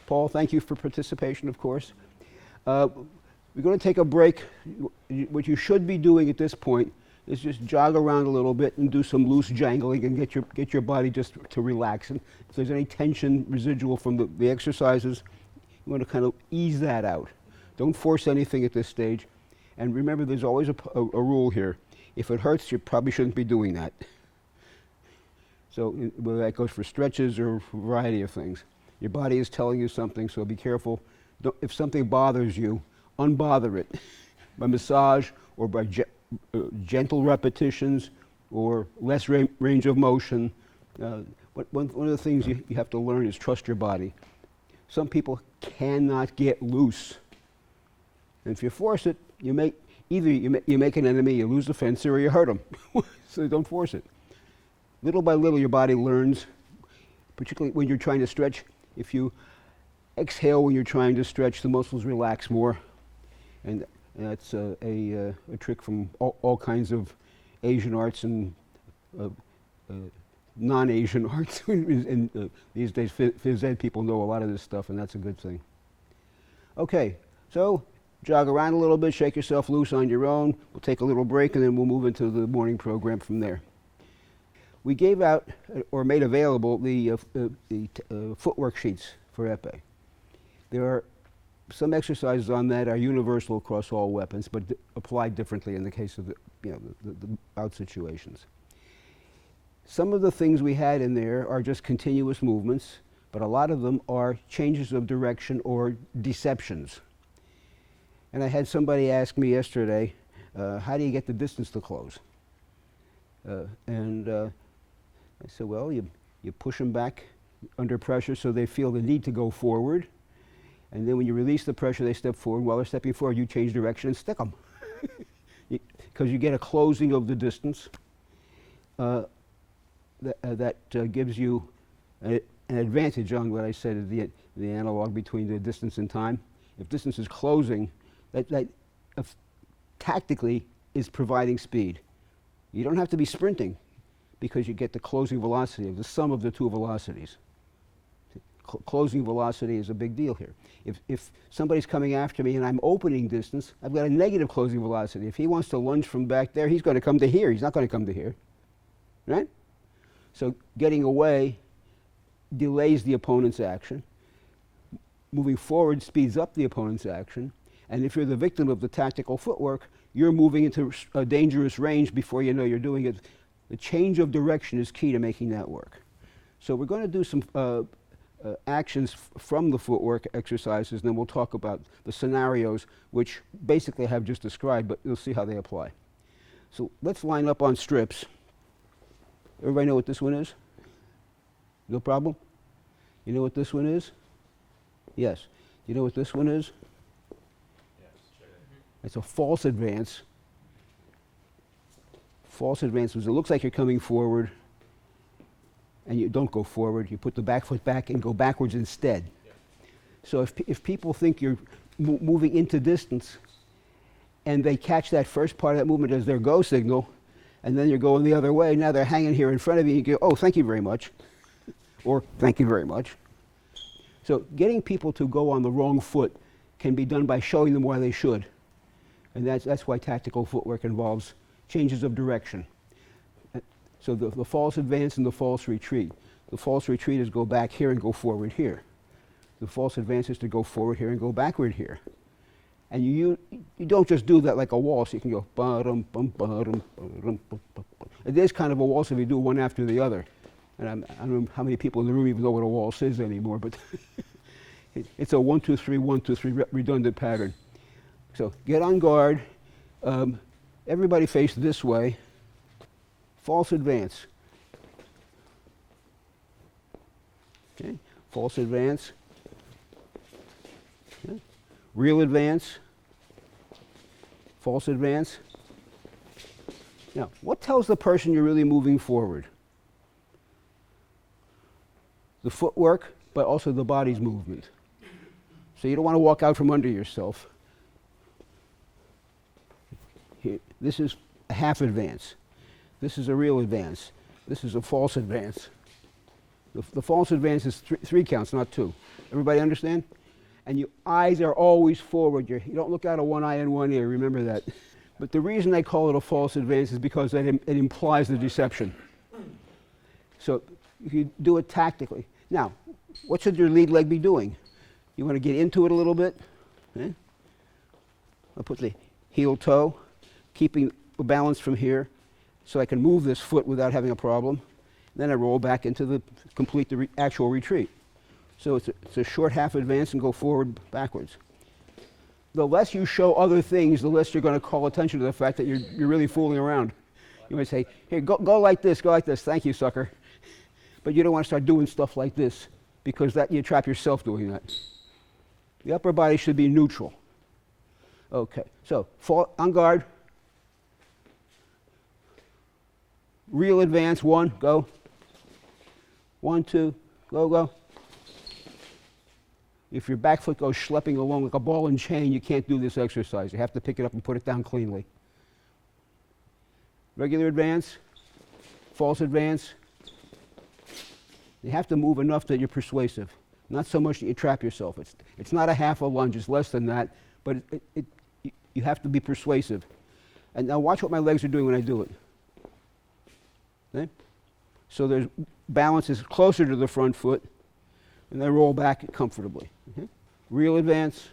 Paul, thank you for participation, of course. We're going to take a break. What you should be doing at this point is just jog around a little bit and do some loose jangling and get your body just to relax. And if there's any tension residual from the exercises, you want to kind of ease that out. Don't force anything at this stage. And remember, there's always a rule here. If it hurts, you probably shouldn't be doing that. So whether that goes for stretches or a variety of things. Your body is telling you something, so be careful. If something bothers you, unbother it by massage or by gentle repetitions or less range of motion. One of the things you have to learn is trust your body. Some people cannot get loose. And if you force it, either you make an enemy, you lose the fence, or you hurt them. So don't force it. Little by little, your body learns, particularly when you're trying to stretch. If you exhale when you're trying to stretch, the muscles relax more. And that's a trick from all kinds of Asian arts and non-Asian arts. And these days, phys ed people know a lot of this stuff, and that's a good thing. Okay, so jog around a little bit, shake yourself loose on your own. We'll take a little break, and then we'll move into the morning program from there. We gave out or made available the footwork sheets for épée. There are some exercises on that are universal across all weapons, but apply differently in the case of the bout situations. Some of the things we had in there are just continuous movements, but a lot of them are changes of direction or deceptions. And I had somebody ask me yesterday, how do you get the distance to close? I said, well, you push them back under pressure so they feel the need to go forward. And then when you release the pressure, they step forward. While they're stepping forward, you change direction and stick them. Because you get a closing of the distance that gives you an advantage on what I said, the analog between the distance and time. If distance is closing, that tactically is providing speed. You don't have to be sprinting because you get the closing velocity of the sum of the two velocities. Closing velocity is a big deal here. If somebody's coming after me and I'm opening distance, I've got a negative closing velocity. If he wants to lunge from back there, he's going to come to here. He's not going to come to here, right? So getting away delays the opponent's action. Moving forward speeds up the opponent's action. And if you're the victim of the tactical footwork, you're moving into a dangerous range before you know you're doing it. The change of direction is key to making that work. So we're going to do some actions from the footwork exercises, and then we'll talk about the scenarios, which basically I have just described, but you'll see how they apply. So let's line up on strips. Everybody know what this one is? No problem? You know what this one is? Yes. You know what this one is? Yes, sure. It's a false advance. False advance is it looks like you're coming forward, and you don't go forward. You put the back foot back and go backwards instead. Yeah. So if people think you're moving into distance, and they catch that first part of that movement as their go signal, and then you're going the other way, now they're hanging here in front of you, and you go, oh, thank you very much, or thank you very much. So getting people to go on the wrong foot can be done by showing them why they should. And that's why tactical footwork involves changes of direction. So the false advance and the false retreat. The false retreat is go back here and go forward here. The false advance is to go forward here and go backward here. And you don't just do that like a waltz. You can go ba-dum, bum, ba-dum, ba-dum, bum, bum. It is kind of a waltz if you do one after the other. And I don't know how many people in the room even know what a waltz is anymore, but it's a 1, 2, 3, 1, 2, 3 redundant pattern. So get on guard. Everybody face this way. False advance. Okay. False advance. Okay. Real advance. False advance. Now, what tells the person you're really moving forward? The footwork, but also the body's movement. So you don't want to walk out from under yourself. Here, this is a half advance. This is a real advance. This is a false advance. The false advance is three counts, not two. Everybody understand? And your eyes are always forward. You don't look out of one eye and one ear. Remember that. But the reason they call it a false advance is because it implies the deception. So you do it tactically. Now, what should your lead leg be doing? You want to get into it a little bit. Eh? I'll put the heel toe, keeping the balance from here, so I can move this foot without having a problem. Then I roll back into complete the actual retreat. So it's a short half advance and go forward backwards. The less you show other things, the less you're going to call attention to the fact that you're really fooling around. You might say, here, go like this, go like this. Thank you, sucker. But you don't want to start doing stuff like this, because you trap yourself doing that. The upper body should be neutral. Okay, so on guard. Real advance, 1, go. 1, 2, go. If your back foot goes schlepping along like a ball and chain, you can't do this exercise. You have to pick it up and put it down cleanly. Regular advance, false advance. You have to move enough that you're persuasive. Not so much that you trap yourself. It's not a half a lunge, it's less than that, but you have to be persuasive. And now watch what my legs are doing when I do it. Okay? So there's balance is closer to the front foot, and I roll back comfortably. Okay? Real advance,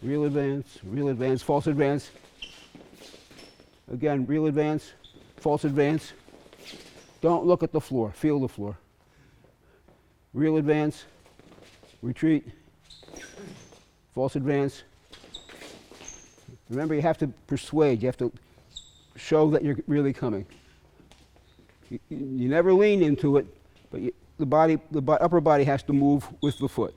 real advance, real advance, false advance. Again, real advance, false advance. Don't look at the floor, feel the floor. Real advance, retreat, false advance. Remember, you have to persuade, you have to show that you're really coming. You never lean into it, but the upper body has to move with the foot.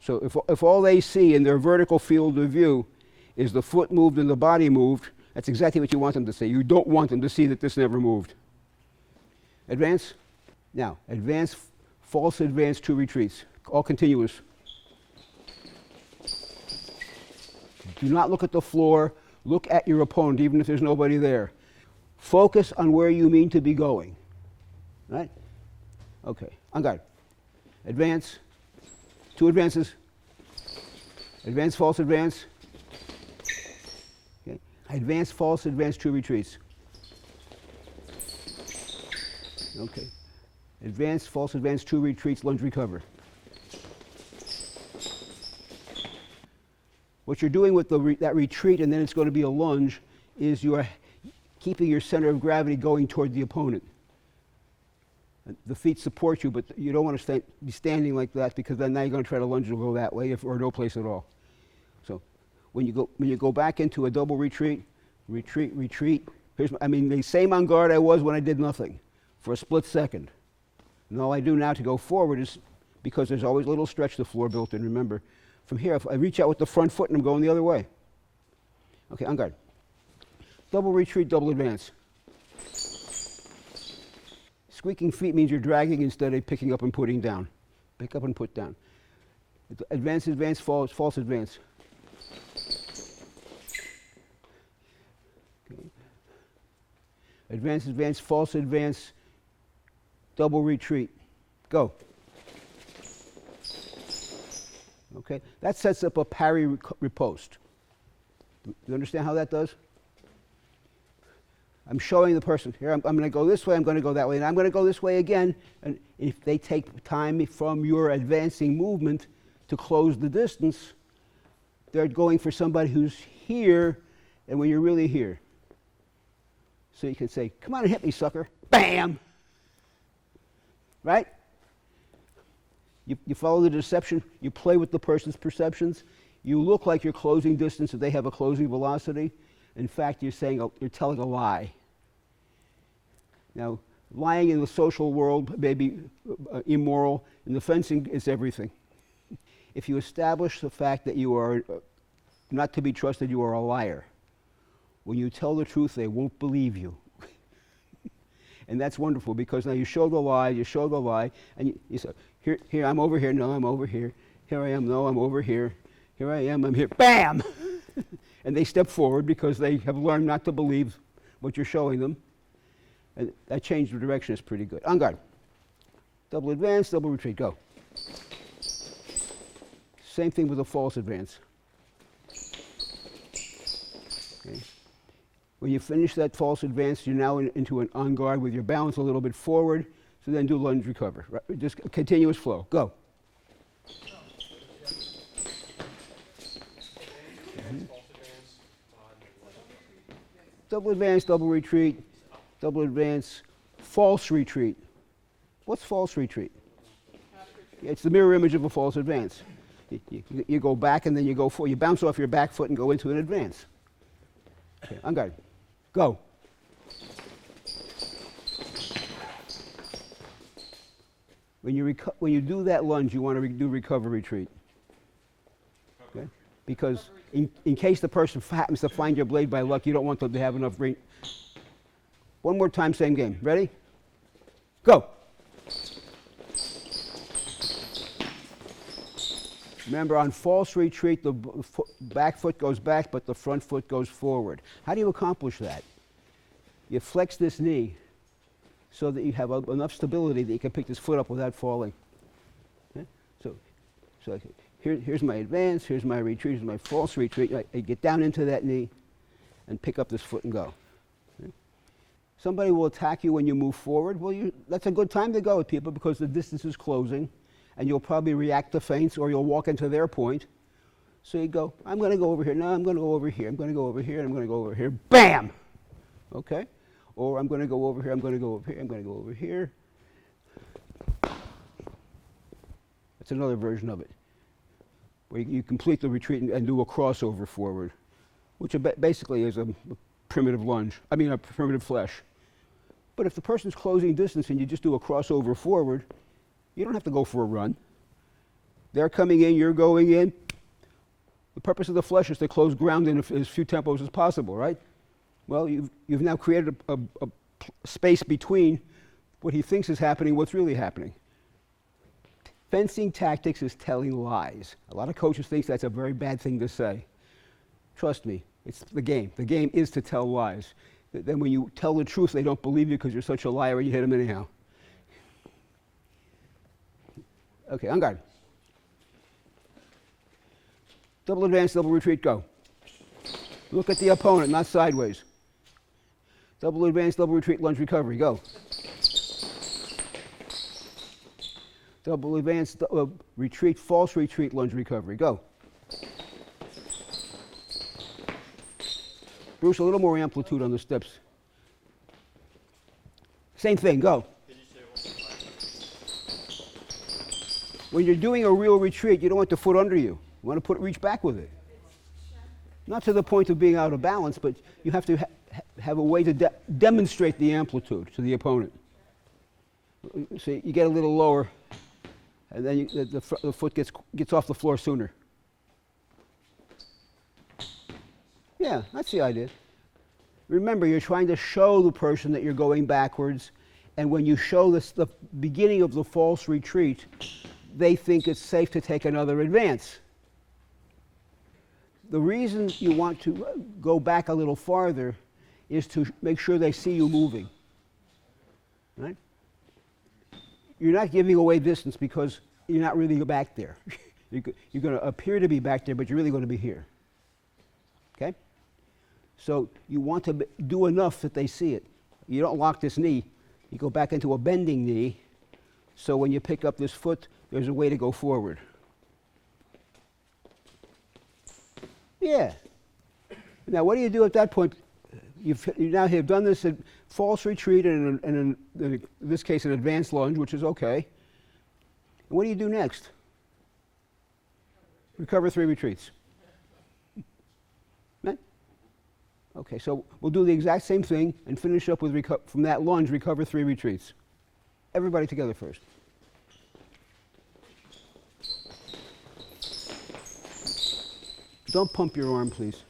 So if all they see in their vertical field of view is the foot moved and the body moved, that's exactly what you want them to see. You don't want them to see that this never moved. Advance. Now, advance, false advance, 2 retreats, all continuous. Do not look at the floor. Look at your opponent, even if there's nobody there. Focus on where you mean to be going. Right? Okay, on guard. Advance, 2 advances. Advance, false advance. Okay. Advance, false advance, 2 retreats. Okay. Advance, false advance, 2 retreats, lunge recover. What you're doing with that retreat, and then it's going to be a lunge, is you're keeping your center of gravity going toward the opponent. The feet support you, but you don't want to be standing like that, because then now you're going to try to lunge and go that way, or no place at all. So when you go back into a double retreat, retreat. The same on guard I was when I did nothing for a split second. And all I do now to go forward is, because there's always a little stretch to the floor built in, remember, from here, if I reach out with the front foot and I'm going the other way. Okay, on guard. Double retreat, double advance. Squeaking feet means you're dragging instead of picking up and putting down. Pick up and put down. Advance, advance, false advance. Okay. Advance, advance, false advance, double retreat. Go. Okay, that sets up a parry riposte. You understand how that does? I'm showing the person, here I'm going to go this way, I'm going to go that way, and I'm going to go this way again. And if they take time from your advancing movement to close the distance, they're going for somebody who's here, and when you're really here. So you can say, come on and hit me, sucker. Bam! Right? You follow the deception, you play with the person's perceptions, you look like you're closing distance if they have a closing velocity. In fact, you're telling a lie. Now, lying in the social world may be immoral. In the fencing, it's everything. If you establish the fact that you are not to be trusted, you are a liar. When you tell the truth, they won't believe you. And that's wonderful, because now you show the lie, and you say, here, I'm over here, no, I'm over here. Here I am, no, I'm over here. Here I am, I'm here. Bam! And they step forward because they have learned not to believe what you're showing them. And that change of direction is pretty good. On guard. Double advance, double retreat, go. Same thing with a false advance. Okay. When you finish that false advance, you're now into an on guard with your balance a little bit forward. So then do lunge recover. Right? Just a continuous flow. Go. Double advance, double retreat, double advance, false retreat. What's false retreat? It's the mirror image of a false advance. You go back and then you go forward. You bounce off your back foot and go into an advance. Okay, on guard. Go. When you do that lunge, you want to do recover retreat. Okay? Because in case the person happens to find your blade by luck, you don't want them to have enough range. One more time, same game. Ready? Go. Remember, on false retreat, the back foot goes back, but the front foot goes forward. How do you accomplish that? You flex this knee so that you have enough stability that you can pick this foot up without falling. Okay? So here's my advance, here's my retreat, here's my false retreat. I get down into that knee and pick up this foot and go. Okay? Somebody will attack you when you move forward. Well, that's a good time to go with people because the distance is closing, and you'll probably react to feints or you'll walk into their point. So you go, I'm going to go over here. No, I'm going to go over here. I'm going to go over here. And I'm going to go over here. Bam! Okay? Or I'm going to go over here. I'm going to go over here. I'm going to go over here. That's another version of it, where you complete the retreat and do a crossover forward, which basically is a primitive lunge. I mean, a primitive flesh. But if the person's closing distance and you just do a crossover forward, you don't have to go for a run. They're coming in, you're going in. The purpose of the flesh is to close ground in as few tempos as possible, right? Well, you've now created a space between what he thinks is happening, what's really happening. Fencing tactics is telling lies. A lot of coaches think that's a very bad thing to say. Trust me, it's the game. The game is to tell lies. Then when you tell the truth, they don't believe you because you're such a liar and you hit them anyhow. Okay, on guard. Double advance, double retreat, go. Look at the opponent, not sideways. Double advance, double retreat, lunge recovery, go. Double advance, retreat, false retreat, lunge recovery, go. Bruce, a little more amplitude on the steps. Same thing, go. When you're doing a real retreat, you don't want the foot under you. You want to reach back with it. Not to the point of being out of balance, but you have to have a way to demonstrate the amplitude to the opponent. So you get a little lower, and then the foot gets off the floor sooner. Yeah, that's the idea. Remember, you're trying to show the person that you're going backwards, and when you show the beginning of the false retreat, they think it's safe to take another advance. The reason you want to go back a little farther is to make sure they see you moving. Right? You're not giving away distance because you're not really back there. You're going to appear to be back there, but you're really going to be here. Okay? So you want to do enough that they see it. You don't lock this knee. You go back into a bending knee. So when you pick up this foot, there's a way to go forward. Yeah. Now, what do you do at that point? You now have done this at false retreat and in this case, an advanced lunge, which is okay. And what do you do next? Recover 3 retreats. Right? Okay, so we'll do the exact same thing and finish up with from that lunge, recover 3 retreats. Everybody together first. Don't pump your arm, please.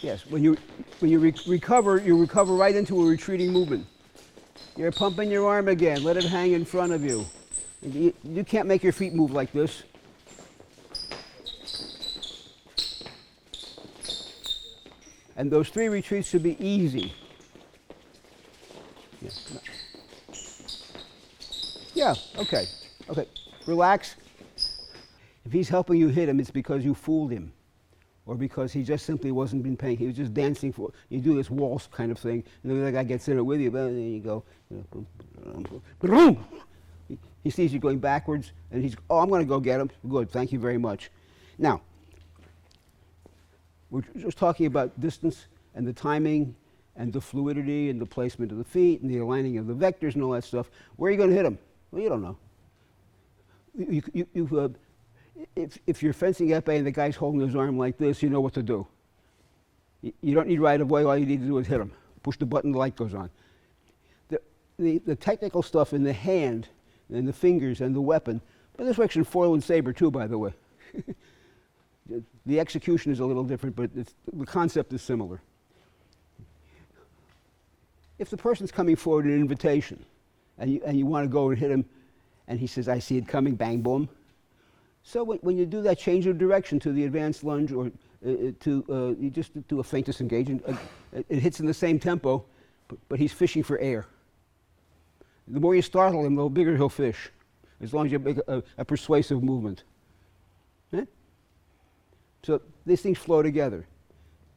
Yes, when you recover, you recover right into a retreating movement. You're pumping your arm again. Let it hang in front of you. You can't make your feet move like this. And those 3 retreats should be easy. Yeah. Yeah, okay. Okay. Relax. If he's helping you hit him, it's because you fooled him. Or because he just simply wasn't been paying. He was just dancing for. You do this waltz kind of thing, and the other guy gets in it with you. But there you go. Boom! He sees you going backwards, and he's. Oh, I'm going to go get him. Good. Thank you very much. Now, we're just talking about distance and the timing, and the fluidity, and the placement of the feet, and the aligning of the vectors, and all that stuff. Where are you going to hit him? Well, you don't know. If you're fencing epee and the guy's holding his arm like this, you know what to do. You don't need right of way. All you need to do is hit him. Push the button, the light goes on. The technical stuff in the hand and the fingers and the weapon, but this works in foil and saber too, by the way. The execution is a little different, but the concept is similar. If the person's coming forward in an invitation and you want to go and hit him, and he says, I see it coming, bang, boom. So when you do that change of direction to the advanced lunge, or you just do a feint disengage, and it hits in the same tempo, but he's fishing for air. The more you startle him, the bigger he'll fish, as long as you make a persuasive movement. Eh? So these things flow together.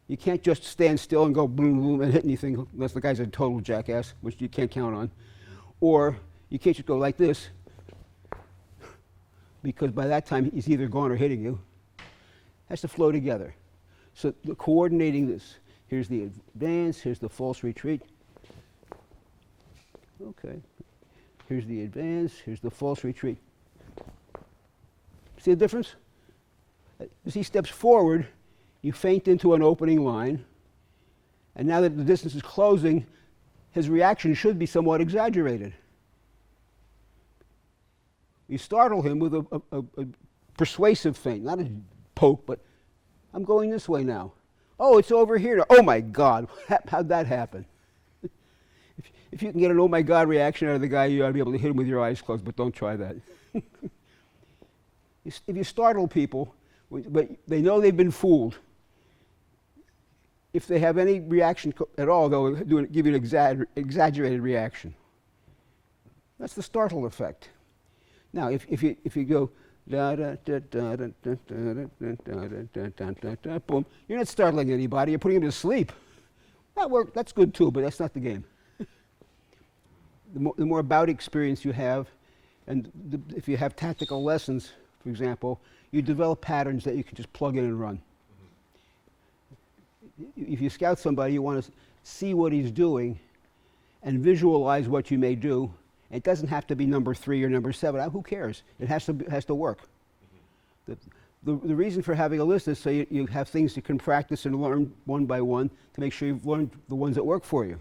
You can't just stand still and go boom, boom, and hit anything, unless the guy's a total jackass, which you can't count on. Or you can't just go like this, because by that time he's either gone or hitting you. It has to flow together. So coordinating this. Here's the advance, here's the false retreat. Okay. Here's the advance, here's the false retreat. See the difference? As he steps forward, you feint into an opening line, and now that the distance is closing, his reaction should be somewhat exaggerated. You startle him with a persuasive feint, not a poke, but I'm going this way now. Oh, it's over here now. Oh my God, how'd that happen? If you can get an oh my God reaction out of the guy, you ought to be able to hit him with your eyes closed, but don't try that. If you startle people, but they know they've been fooled, if they have any reaction at all, they'll give you an exaggerated reaction. That's the startle effect. Now, if you go da da da da da da da da da da boom, you're not startling anybody. You're putting them to sleep. That's good too, but that's not the game. The more bout experience you have, and if you have tactical lessons, for example, you develop patterns that you can just plug in and run. If you scout somebody, you want to see what he's doing and visualize what you may do. It doesn't have to be number 3 or number 7. Who cares? It has to work. The reason for having a list is so you have things you can practice and learn one by one to make sure you've learned the ones that work for you.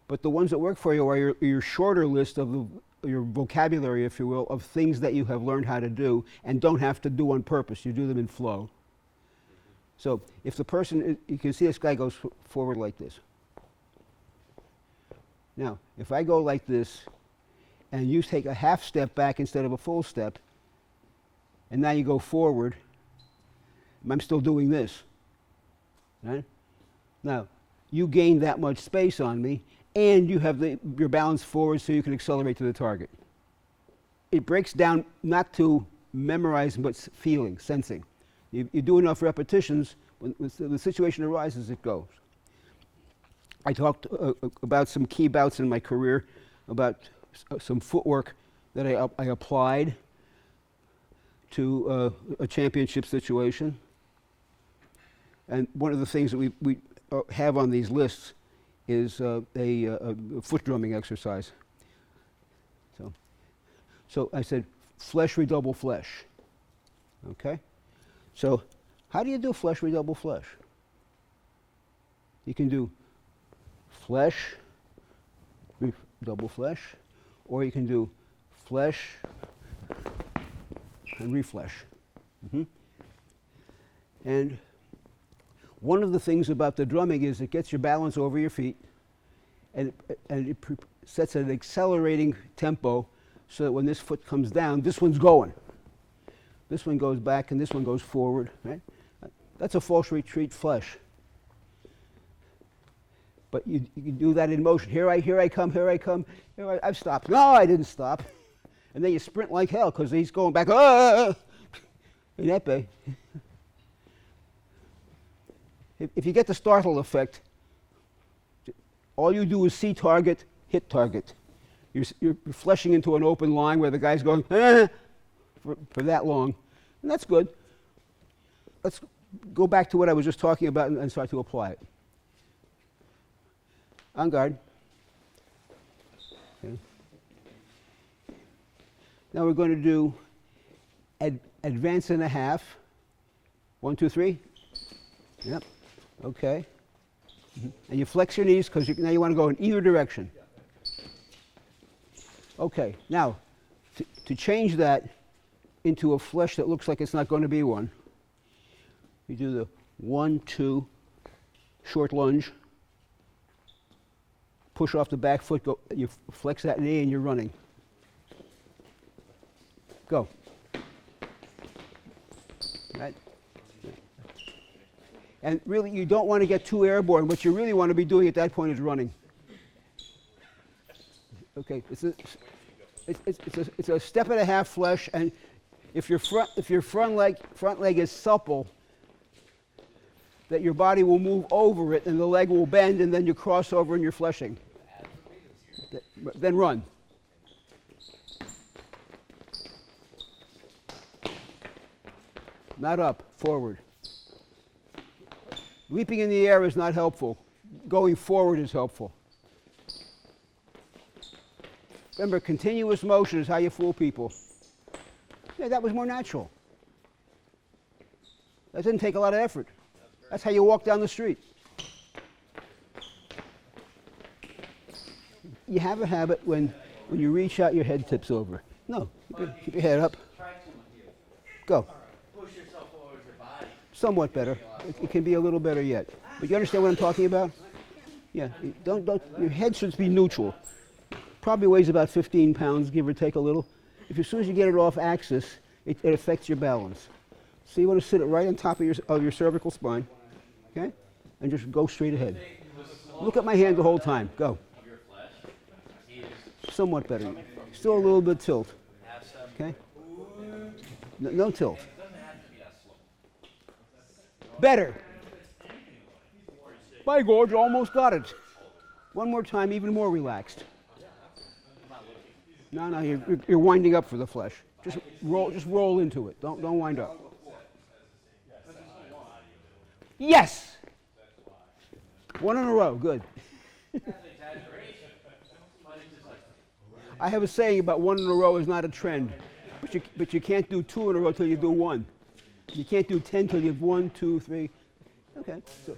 But the ones that work for you are your shorter list of your vocabulary, if you will, of things that you have learned how to do and don't have to do on purpose. You do them in flow. So if the person, you can see this guy goes forward like this. Now, if I go like this, and you take a half step back instead of a full step, and now you go forward, I'm still doing this. Right? Now, you gain that much space on me, and you have your balance forward so you can accelerate to the target. It breaks down not to memorizing, but feeling, sensing. You do enough repetitions, when the situation arises, it goes. I talked about some key bouts in my career, about some footwork that I applied to a championship situation. And one of the things that we have on these lists is a foot drumming exercise. So I said, flesh redouble flesh. Okay? So how do you do flesh redouble flesh? You can do flesh, double flesh, or you can do flesh and reflesh. And one of the things about the drumming is it gets your balance over your feet, and it sets an accelerating tempo so that when this foot comes down, this one's going. This one goes back and this one goes forward. Right? That's a false retreat flesh. But you can do that in motion. Here I come, I've stopped. No, I didn't stop. And then you sprint like hell because he's going back, ah! In epee. If you get the startle effect, all you do is see target, hit target. You're fleshing into an open line where the guy's going, ah! for that long. And that's good. Let's go back to what I was just talking about and start to apply it. On guard. Okay. Now we're going to do advance and a half. 1, 2, 3. Yep. Okay. And you flex your knees because now you want to go in either direction. Okay. Now, to change that into a flesh that looks like it's not going to be one, you do the 1, 2, short lunge. Push off the back foot, go, you flex that knee and you're running. Go. Right? And really, you don't want to get too airborne. What you really want to be doing at that point is running. Okay, it's a step and a half flesh, and if your front leg is supple, that your body will move over it and the leg will bend and then you cross over and you're fleshing. Then run. Not up, forward. Leaping in the air is not helpful. Going forward is helpful. Remember, continuous motion is how you fool people. Yeah, that was more natural. That didn't take a lot of effort. That's how you walk down the street. You have a habit when you reach out, your head tips over. No, keep your head up. Go. Push yourself over your body. Somewhat better. It can be a little better yet. But you understand what I'm talking about? Yeah. Don't. Your head should be neutral. Probably weighs about 15 pounds, give or take a little. If as soon as you get it off axis, it affects your balance. So you want to sit it right on top of your cervical spine, okay? And just go straight ahead. Look at my hand the whole time. Go. Somewhat better. Still a little bit tilt. Okay? No tilt. Better. By George, almost got it. One more time, even more relaxed. No, you're winding up for the flesh. Just roll into it. Don't wind up. Yes. One in a row. Good. I have a saying about one in a row is not a trend, but you can't do 2 in a row till you do 1. You can't do 10 till you have 1, 2, 3. Okay. So,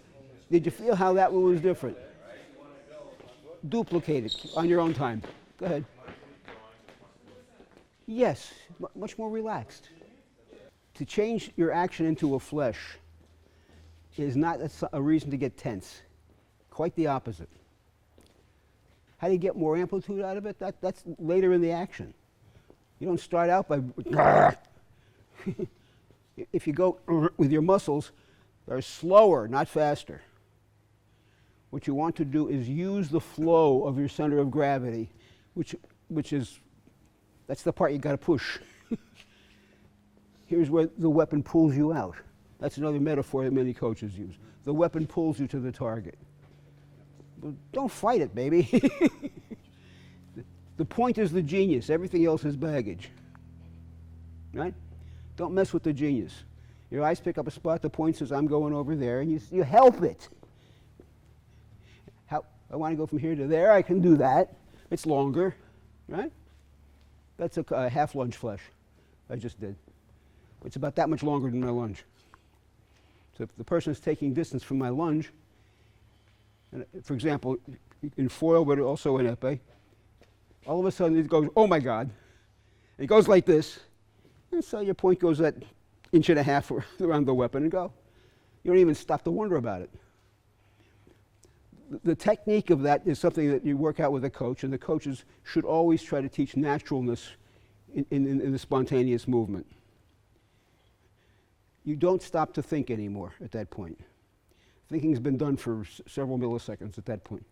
did you feel how that one was different? Duplicate it on your own time. Go ahead. Yes, much more relaxed. To change your action into a flesh is not a reason to get tense. Quite the opposite. How do you get more amplitude out of it? That's later in the action. You don't start out by... If you go with your muscles, they're slower, not faster. What you want to do is use the flow of your center of gravity, which is... That's the part you got to push. Here's where the weapon pulls you out. That's another metaphor that many coaches use. The weapon pulls you to the target. But don't fight it, baby. The point is the genius. Everything else is baggage. Right? Don't mess with the genius. Your eyes pick up a spot, the point says, I'm going over there, and you help it. I want to go from here to there, I can do that. It's longer, right? That's a half lunge flesh I just did. It's about that much longer than my lunge. So if the person is taking distance from my lunge, and for example, in foil, but also in epee, all of a sudden it goes, oh my God. And it goes like this. And so your point goes that 1.5 inches around the weapon and go. You don't even stop to wonder about it. The technique of that is something that you work out with a coach, and the coaches should always try to teach naturalness in the spontaneous movement. You don't stop to think anymore at that point. Thinking's been done for several milliseconds at that point.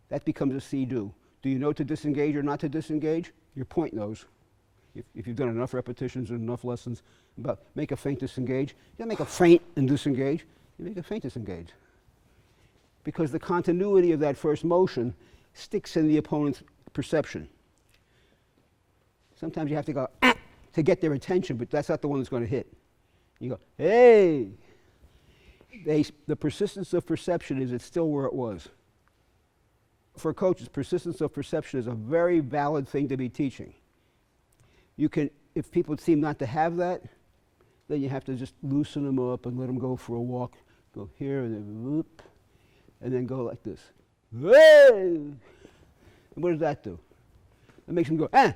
That becomes a see-do. Do you know to disengage or not to disengage? Your point knows. If you've done enough repetitions and enough lessons about make a feint, disengage, you don't make a feint and disengage, you make a feint, disengage. Because the continuity of that first motion sticks in the opponent's perception. Sometimes you have to go ah, to get their attention, but that's not the one that's going to hit. You go, hey! The persistence of perception is it's still where it was. For coaches, persistence of perception is a very valid thing to be teaching. You can, if people seem not to have that, then you have to just loosen them up and let them go for a walk. Go here and then whoop, and then go like this. Hey! And what does that do? It makes them go, ah!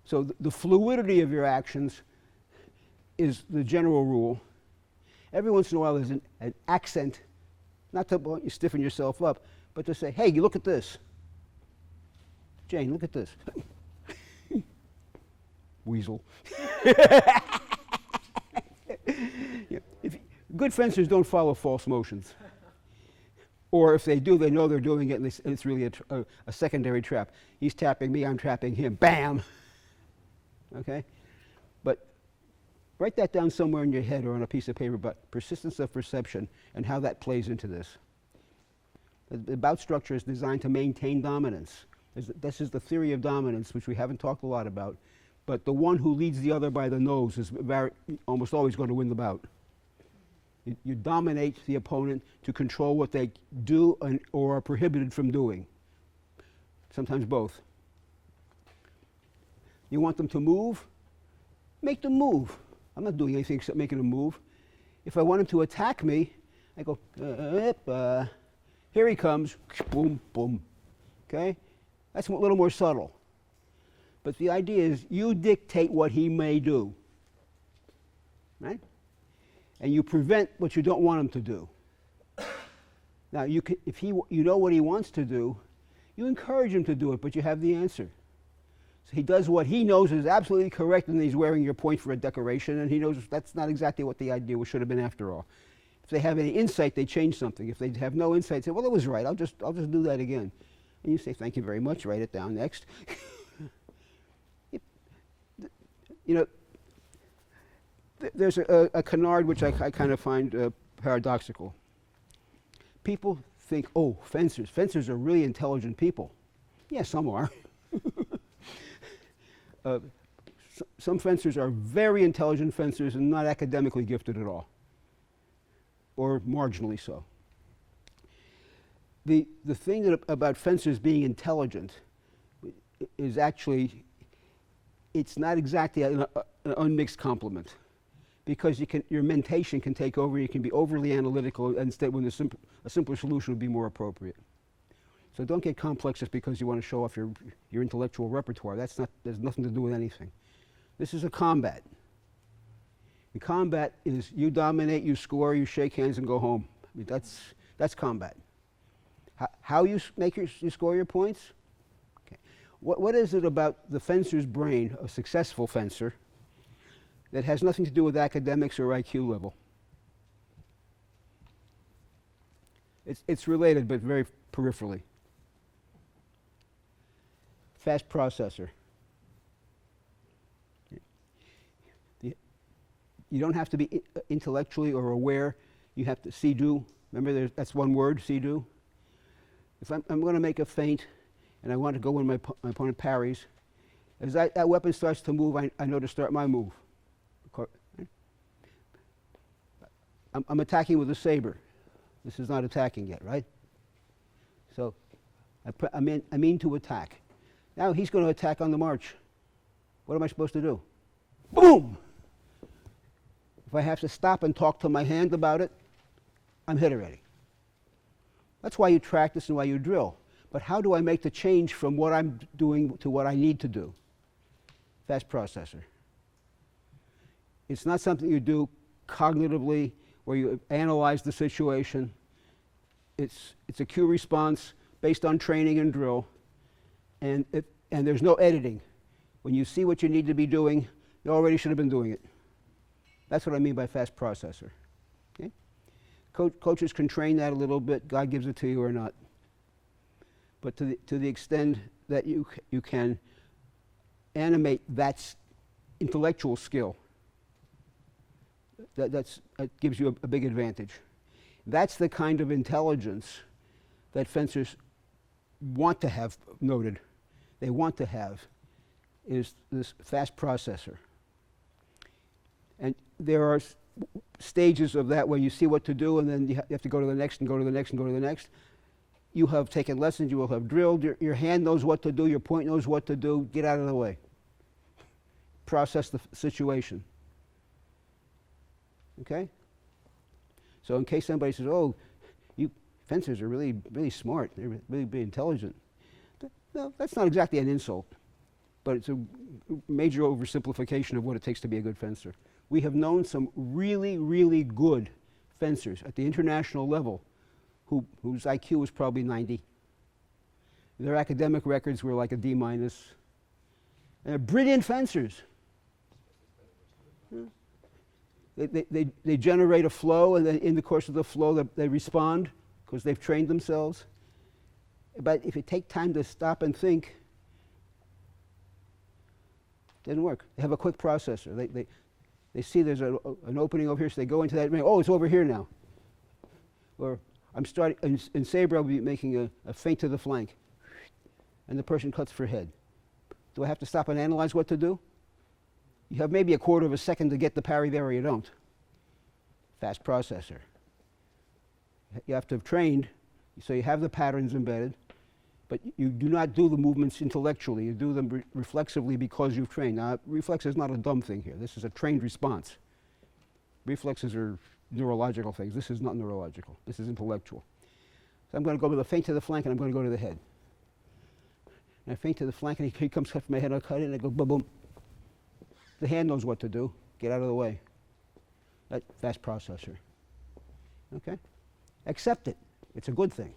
So the fluidity of your actions is the general rule. Every once in a while there's an accent, not to want you stiffen yourself up, but to say, hey, you look at this. Jane, look at this. Weasel. Yeah. Good fencers don't follow false motions. Or if they do, they know they're doing it, and it's really a secondary trap. He's tapping me, I'm trapping him. Bam! Okay? But write that down somewhere in your head or on a piece of paper about persistence of perception and how that plays into this. The bout structure is designed to maintain dominance. This is the theory of dominance, which we haven't talked a lot about. But the one who leads the other by the nose is almost always going to win the bout. You dominate the opponent to control what they do or are prohibited from doing. Sometimes both. You want them to move? Make them move. I'm not doing anything except making them move. If I want him to attack me, I go, here he comes, boom, boom. Okay? That's a little more subtle. But the idea is you dictate what he may do. Right? And you prevent what you don't want him to do. Now, if you know what he wants to do, you encourage him to do it, but you have the answer. So he does what he knows is absolutely correct, and he's wearing your point for a decoration, and he knows that's not exactly what the idea should have been after all. If they have any insight, they change something. If they have no insight, say, well, it was right, I'll just do that again. And you say, thank you very much, write it down next. You know, there's a canard which I kind of find paradoxical. People think, oh, fencers are really intelligent people. Yeah, some are. Some fencers are very intelligent fencers and not academically gifted at all, or marginally so. The thing about fencers being intelligent is actually, it's not exactly an unmixed compliment, because your mentation can take over. You can be overly analytical instead, when a simpler solution would be more appropriate. So don't get complex just because you want to show off your intellectual repertoire. There's nothing to do with anything. This is a combat. And combat is you dominate, you score, you shake hands and go home. I mean, that's combat. How you score your points? Okay. What is it about the fencer's brain, a successful fencer, that has nothing to do with academics or IQ level? It's related, but very peripherally. Fast processor. You don't have to be intellectually or aware. You have to see-do. Remember, that's one word, see-do. If I'm going to make a feint and I want to go when my opponent parries, as that weapon starts to move, I know to start my move. I'm attacking with a saber. This is not attacking yet, right? So I mean to attack. Now he's going to attack on the march. What am I supposed to do? Boom! If I have to stop and talk to my hand about it, I'm hit already. That's why you practice and why you drill. But how do I make the change from what I'm doing to what I need to do? Fast processor. It's not something you do cognitively where you analyze the situation. It's a cue response based on training and drill. And there's no editing. When you see what you need to be doing, you already should have been doing it. That's what I mean by fast processor. Okay? Coaches can train that a little bit. God gives it to you or not. But to the extent that you can animate that intellectual skill, that gives you a big advantage. That's the kind of intelligence that fencers want to have noted. They want to have is this fast processor. And there are stages of that where you see what to do, and then you have to go to the next and go to the next and go to the next. You have taken lessons, you will have drilled, your hand knows what to do, your point knows what to do, get out of the way. Process the situation. Okay? So in case somebody says, oh, you fencers are really, really smart, they're really intelligent. No, that's not exactly an insult, but it's a major oversimplification of what it takes to be a good fencer. We have known some really, really good fencers at the international level whose IQ was probably 90. Their academic records were like a D-. And they're brilliant fencers. They generate a flow, and then in the course of the flow they respond because they've trained themselves. But if you take time to stop and think, it doesn't work. They have a quick processor. They see there's an opening over here, so they go into that. Oh, it's over here now. Or I'm starting in saber. I'll be making a feint to the flank, and the person cuts for head. Do I have to stop and analyze what to do? You have maybe a quarter of a second to get the parry there, or you don't. Fast processor. You have to have trained, so you have the patterns embedded, but you do not do the movements intellectually. You do them reflexively because you've trained. Now, reflex is not a dumb thing here. This is a trained response. Reflexes are neurological things. This is not neurological. This is intellectual. So I'm going to go with a feint to the flank, and I'm going to go to the head. And I feint to the flank, and he comes cut for my head. I cut it, and I go boom, boom. The hand knows what to do. Get out of the way. That fast processor. Okay? Accept it. It's a good thing.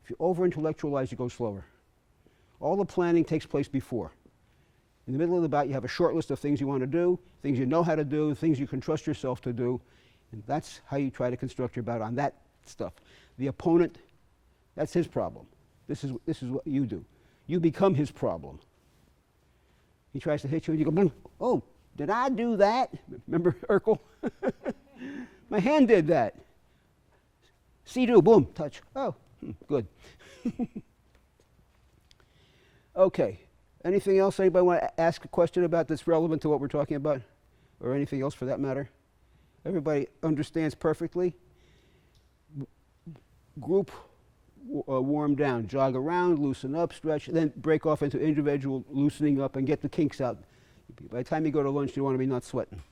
If you over-intellectualize, you go slower. All the planning takes place before. In the middle of the bout, you have a short list of things you want to do, things you know how to do, things you can trust yourself to do, and that's how you try to construct your bout on that stuff. The opponent, that's his problem. This is what you do. You become his problem. He tries to hit you, and you go, boom. Oh, did I do that? Remember Urkel? My hand did that. See-do, boom, touch. Oh, good. Okay. Anything else? Anybody want to ask a question about that's relevant to what we're talking about? Or anything else for that matter? Everybody understands perfectly? Group warm down. Jog around, loosen up, stretch, then break off into individual loosening up and get the kinks out. By the time you go to lunch, you want to be not sweating.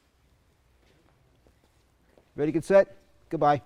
Ready, get set? Goodbye.